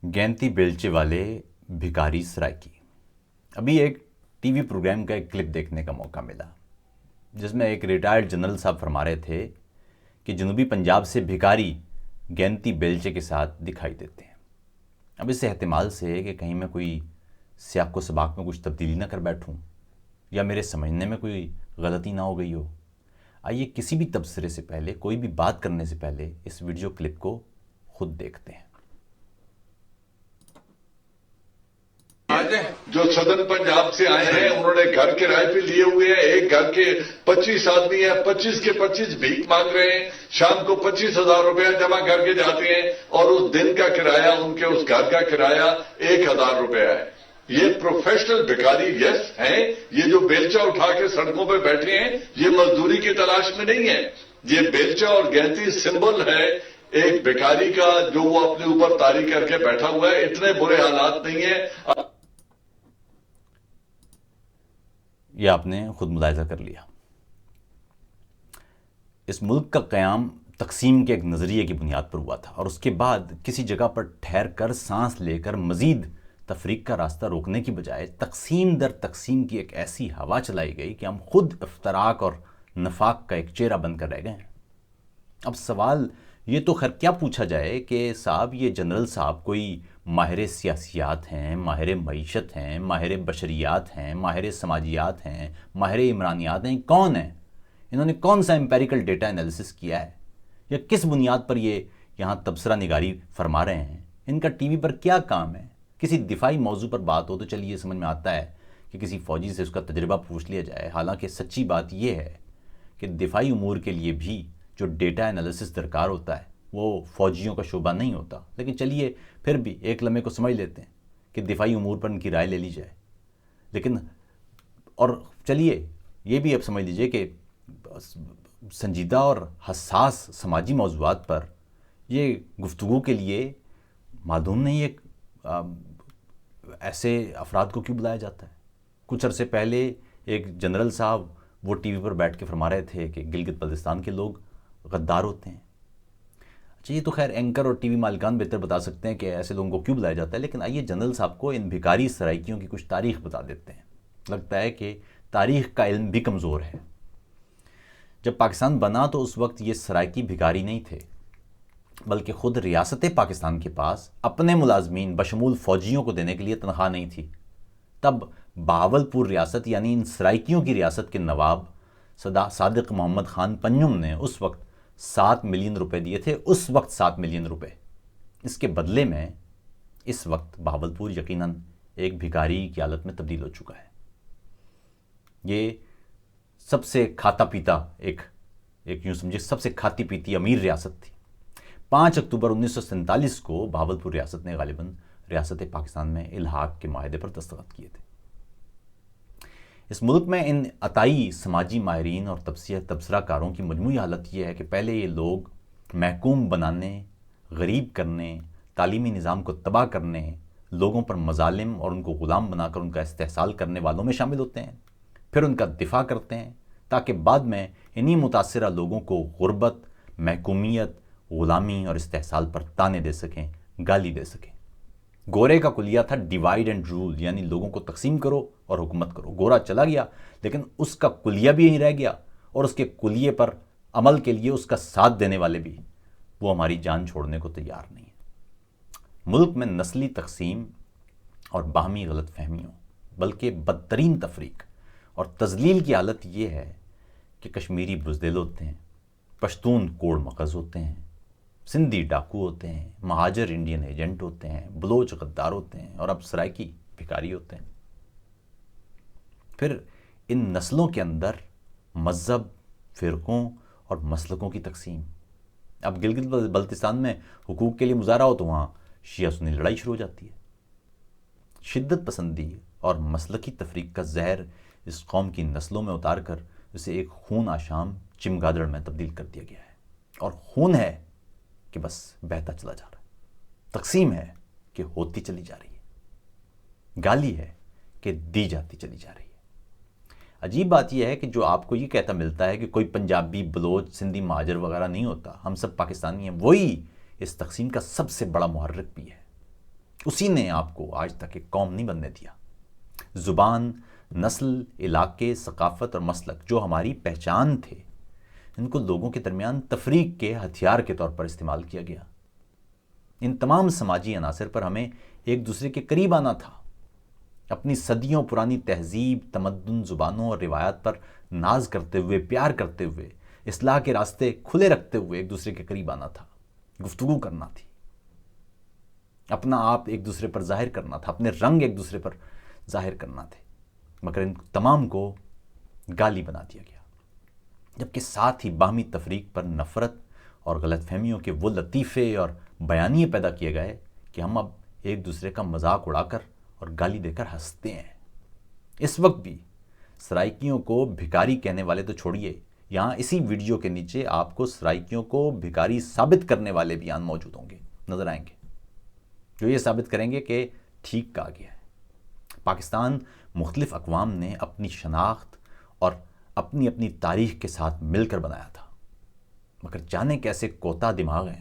गैंती बेलचे वाले भिखारी सराइकी। अभी एक टीवी प्रोग्राम का एक क्लिप देखने का मौका मिला जिसमें एक रिटायर्ड जनरल साहब फरमा रहे थे कि जनूबी पंजाब से भिखारी गैंती बेलचे के साथ दिखाई देते हैं। अब इस एहतिमाल से कि कहीं मैं कोई सियाक व सबाक में कुछ तब्दीली ना कर बैठूं या मेरे समझने में कोई गलती ना हो गई हो, आइए किसी भी तबसरे से पहले, कोई भी बात करने से पहले इस वीडियो क्लिप को खुद देखते हैं। जो सदन पंजाब से आए हैं उन्होंने घर किराए पे लिए हुए हैं। एक घर के 25 आदमी हैं, 25 के 25 भीख मांग रहे हैं। शाम को 25,000 रुपया जमा करके जाते हैं और उस दिन का किराया, उनके उस घर का किराया 1,000 रुपया है। ये प्रोफेशनल भिखारी यस हैं। ये जो बेलचा उठा के सड़कों पे बैठे हैं, ये मजदूरी की तलाश में नहीं है। ये बेलचा और गैंती सिंबल है एक भिखारी का, जो वो अपने ऊपर तारी करके बैठा हुआ है। इतने बुरे हालात नहीं है। यह आपने खुद मुलाहिजा कर लिया। इस मुल्क का क़याम तकसीम के एक नज़रिए की बुनियाद पर हुआ था और उसके बाद किसी जगह पर ठहर कर सांस लेकर मज़ीद तफरीक का रास्ता रोकने की बजाय तकसीम दर तकसीम की एक ऐसी हवा चलाई गई कि हम खुद इफ्तराक और नफाक का एक चेहरा बनकर रह गए हैं। अब सवाल ये तो खैर क्या पूछा जाए कि साहब ये जनरल साहब कोई माहिर सियासियात हैं, माहिर मईशत हैं, माहिर बशरियात हैं, माहिर समाजियात हैं, माहिर इमरानियात हैं, कौन हैं? इन्होंने कौन सा एम्पेरिकल डेटा एनालिसिस किया है या किस बुनियाद पर ये यहाँ तबसरा निगारी फरमा रहे हैं? इनका टीवी पर क्या काम है? किसी दिफाई मौजू पर बात हो तो चलिए समझ में आता है कि किसी फ़ौजी से उसका तजर्बा पूछ लिया जाए। हालांकि सच्ची बात यह है कि दिफाई उमूर के लिए भी जो डेटा एनालिसिस दरकार होता है वो फ़ौजियों का शोबा नहीं होता। लेकिन चलिए फिर भी एक लम्हे को समझ लेते हैं कि दिफाई उमूर पर उनकी राय ले ली जाए। लेकिन और चलिए ये भी अब समझ लीजिए कि संजीदा और हसास समाजी मौज़ूआत पर ये गुफ्तगू के लिए मालूम नहीं है ऐसे अफराद को क्यों बुलाया जाता है। कुछ अरसे पहले एक जनरल साहब वो टीवी पर बैठ के फरमा रहे थे कि गिलगित बल्तिस्तान के लोग गद्दार होते हैं। अच्छा, ये तो खैर एंकर और टीवी मालिकान बेहतर बता सकते हैं कि ऐसे लोगों को क्यों बुलाया जाता है। लेकिन आइए जनरल साहब को इन भिखारी सराइकियों की कुछ तारीख बता देते हैं। लगता है कि तारीख का इल्म भी कमज़ोर है। जब पाकिस्तान बना तो उस वक्त ये सराइकी भिखारी नहीं थे, बल्कि ख़ुद रियासत पाकिस्तान के पास अपने मुलाजमीन बशमूल फ़ौजियों को देने के लिए तनख्वाह नहीं थी। तब बहावलपुर रियासत यानी इन सराइकियों की रियासत के नवाब सादिक मोहम्मद ख़ान पंजुम ने उस वक्त 7 मिलियन रुपए दिए थे। उस वक्त 7 मिलियन रुपए। इसके बदले में इस वक्त बहावलपुर यकीनन एक भिखारी की हालत में तब्दील हो चुका है। ये सबसे खाता पीता एक यूँ समझिए सबसे खाती पीती अमीर रियासत थी। 5 अक्टूबर 1947 को बहावलपुर रियासत ने गालिबन रियासत पाकिस्तान में इल्हाक के माहदे पर दस्तखत किए थे। इस मुल्क में इन अताई समाजी माहिरीन और तबसराकारों की मजमूई हालत यह है कि पहले ये लोग महकूम बनाने, गरीब करने, तालीमी निज़ाम को तबाह करने, लोगों पर मजालिम और उनको ग़ुलाम बनाकर उनका इस्तेहसाल करने वालों में शामिल होते हैं। फिर उनका दिफा करते हैं ताकि बाद में इन्हीं मुतासिरा लोगों को गुर्बत, महकूमियत, ग़ुलामी और इस्तेहसाल पर ताने दे सकें, गाली दे सकें। गोरे का कुलिया था डिवाइड एंड रूल, यानी लोगों को तकसीम करो और हुकूमत करो। गोरा चला गया लेकिन उसका कुलिया भी यहीं रह गया और उसके कुलिये पर अमल के लिए उसका साथ देने वाले भी वो हमारी जान छोड़ने को तैयार नहीं है। मुल्क में नस्ली तकसीम और बाहमी गलत फहमियों बल्कि बदतरीन तफरीक और तजलील की हालत ये है कि कश्मीरी बुज़दिल होते हैं, पश्तून कोड़ मकज़ होते हैं, सिंधी डाकू होते हैं, महाजर इंडियन एजेंट होते हैं, बलोच गद्दार होते हैं और अब सराइकी भिखारी होते हैं। फिर इन नस्लों के अंदर मज़हब, फ़िरक़ों और मसलकों की तकसीम। अब गिलगित बल्तिस्तान में हुकूक के लिए मुजाहरा हो तो वहाँ शिया सुन्नी लड़ाई शुरू हो जाती है। शिद्दत पसंदी और मसलकी तफरीक का जहर इस कौम की नस्लों में उतार कर इसे एक खून आशाम चिमगादड़ में तब्दील कर दिया गया है। और खून है कि बस बहता चला जा रहा है, तकसीम है कि होती चली जा रही है, गाली है कि दी जाती चली जा रही है। अजीब बात यह है कि जो आपको ये कहता मिलता है कि कोई पंजाबी, बलोच, सिंधी, महाजर वगैरह नहीं होता, हम सब पाकिस्तानी हैं, वही इस तकसीम का सबसे बड़ा मुहर्रिक भी है। اسی نے آپ کو آج تک ایک قوم نہیں بننے دیا۔ زبان، نسل، علاقے، ثقافت اور مسلک جو ہماری پہچان تھے، ان کو لوگوں کے درمیان تفریق کے ہتھیار کے طور پر استعمال کیا گیا۔ ان تمام سماجی عناصر پر ہمیں ایک دوسرے کے قریب آنا تھا، اپنی صدیوں پرانی تہذیب، تمدن، زبانوں اور روایات پر ناز کرتے ہوئے، پیار کرتے ہوئے، اصلاح کے راستے کھلے رکھتے ہوئے ایک دوسرے کے قریب آنا تھا، گفتگو کرنا تھی، اپنا آپ ایک دوسرے پر ظاہر کرنا تھا، اپنے رنگ ایک دوسرے پر ظاہر کرنا تھے، مگر ان تمام کو گالی بنا دیا گیا، جبکہ ساتھ ہی باہمی تفریق پر نفرت اور غلط فہمیوں کے وہ لطیفے اور بیانیے پیدا کیے گئے کہ ہم اب ایک دوسرے کا مذاق اڑا کر اور گالی دے کر ہنستے ہیں۔ اس وقت بھی سرائکیوں کو بھکاری کہنے والے تو چھوڑیے، یہاں اسی ویڈیو کے نیچے آپ کو سرائکیوں کو بھکاری ثابت کرنے والے بیان موجود ہوں گے، نظر آئیں گے، جو یہ ثابت کریں گے کہ ٹھیک کہا گیا ہے۔ پاکستان مختلف اقوام نے اپنی شناخت اور اپنی اپنی تاریخ کے ساتھ مل کر بنایا تھا، مگر جانے کیسے کوتا دماغ ہیں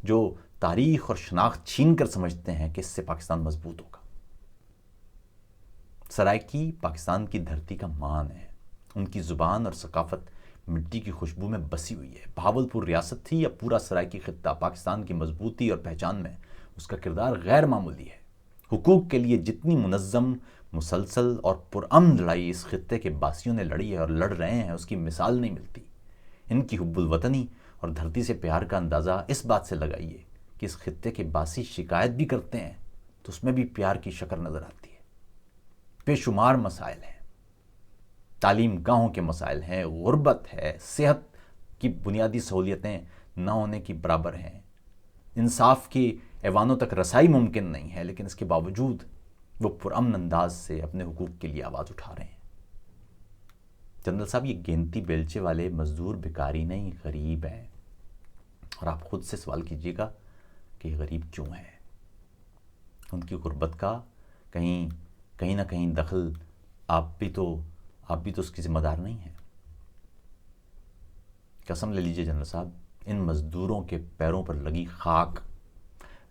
جو تاریخ اور شناخت چھین کر سمجھتے ہیں کہ اس سے پاکستان مضبوط ہوگا۔ سرائکی پاکستان کی دھرتی کا مان ہے، ان کی زبان اور ثقافت مٹی کی خوشبو میں بسی ہوئی ہے۔ بہاولپور ریاست تھی یا پورا سرائکی خطہ، پاکستان کی مضبوطی اور پہچان میں اس کا کردار غیر معمولی ہے۔ حقوق کے لیے جتنی منظم، مسلسل اور پرامن لڑائی اس خطے کے باسیوں نے لڑی ہے اور لڑ رہے ہیں، اس کی مثال نہیں ملتی۔ ان کی حب الوطنی اور دھرتی سے پیار کا اندازہ اس بات سے لگائیے کہ اس خطے کے باسی شکایت بھی کرتے ہیں تو اس میں بھی پیار کی شکل نظر آتی ہے۔ بے شمار مسائل ہیں، تعلیم گاہوں کے مسائل ہیں، غربت ہے، صحت کی بنیادی سہولیتیں نہ ہونے کی برابر ہیں، انصاف کی ایوانوں تک رسائی ممکن نہیں ہے، لیکن اس کے باوجود وہ پرامن انداز سے اپنے حقوق کے لیے آواز اٹھا رہے ہیں۔ جنرل صاحب، یہ گینتی بیلچے والے مزدور بھکاری نہیں، غریب ہیں، اور آپ خود سے سوال کیجئے گا کہ یہ غریب کیوں ہیں؟ ان کی غربت کا کہیں نہ کہیں دخل آپ بھی تو اس کی ذمہ دار نہیں ہیں۔ قسم لے لیجئے جنرل صاحب، ان مزدوروں کے پیروں پر لگی خاک،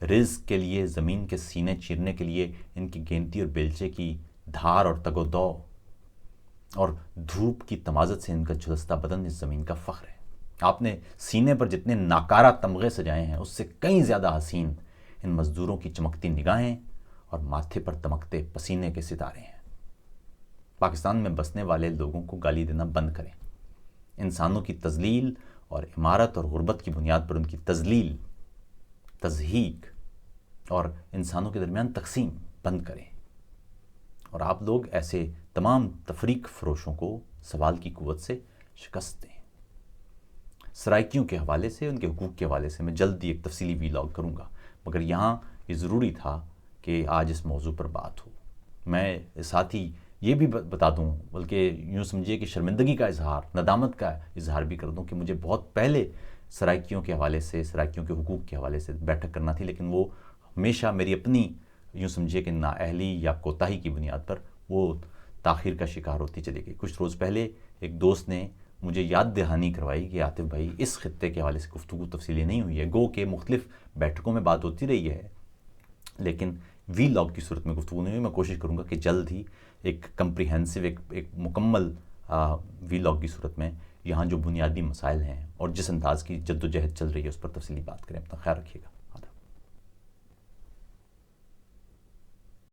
رزق کے لیے زمین کے سینے چیرنے کے لیے ان کی گینتی اور بیلچے کی دھار اور تگ و دو اور دھوپ کی تمازت سے ان کا جھلستا بدن اس زمین کا فخر ہے۔ آپ نے سینے پر جتنے ناکارہ تمغے سجائے ہیں، اس سے کہیں زیادہ حسین ان مزدوروں کی چمکتی نگاہیں اور ماتھے پر دمکتے پسینے کے ستارے ہیں۔ پاکستان میں بسنے والے لوگوں کو گالی دینا بند کریں، انسانوں کی تذلیل اور عمارت اور غربت کی بنیاد پر ان کی تذلیل، تضحیک اور انسانوں کے درمیان تقسیم بند کریں، اور آپ لوگ ایسے تمام تفریق فروشوں کو سوال کی قوت سے شکست دیں۔ سرائکیوں کے حوالے سے، ان کے حقوق کے حوالے سے میں جلد ہی ایک تفصیلی ویلاگ کروں گا، مگر یہاں یہ ضروری تھا کہ آج اس موضوع پر بات ہو۔ میں ساتھ ہی یہ بھی بتا دوں، بلکہ یوں سمجھیے کہ شرمندگی کا اظہار، ندامت کا اظہار بھی کر دوں کہ مجھے بہت پہلے سرائکیوں کے حوالے سے، سرائکیوں کے حقوق کے حوالے سے بیٹھک کرنا تھی، لیکن وہ ہمیشہ میری اپنی یوں سمجھیے کہ نااہلی یا کوتاہی کی بنیاد پر وہ تاخیر کا شکار ہوتی چلی گئی۔ کچھ روز پہلے ایک دوست نے مجھے یاد دہانی کروائی کہ عاطف بھائی، اس خطے کے حوالے سے گفتگو تفصیلی نہیں ہوئی ہے، گو کہ مختلف بیٹھکوں میں بات ہوتی رہی ہے، لیکن وی لاگ کی صورت میں گفتگو نہیں ہوئی۔ میں کوشش کروں گا کہ جلد ہی ایک کمپریہنسو، ایک مکمل وی لاگ کی صورت میں یہاں جو بنیادی مسائل ہیں اور جس انداز کی جد و جہد چل رہی ہے اس پر تفصیلی بات کریں۔ اپنا خیال رکھیے گا۔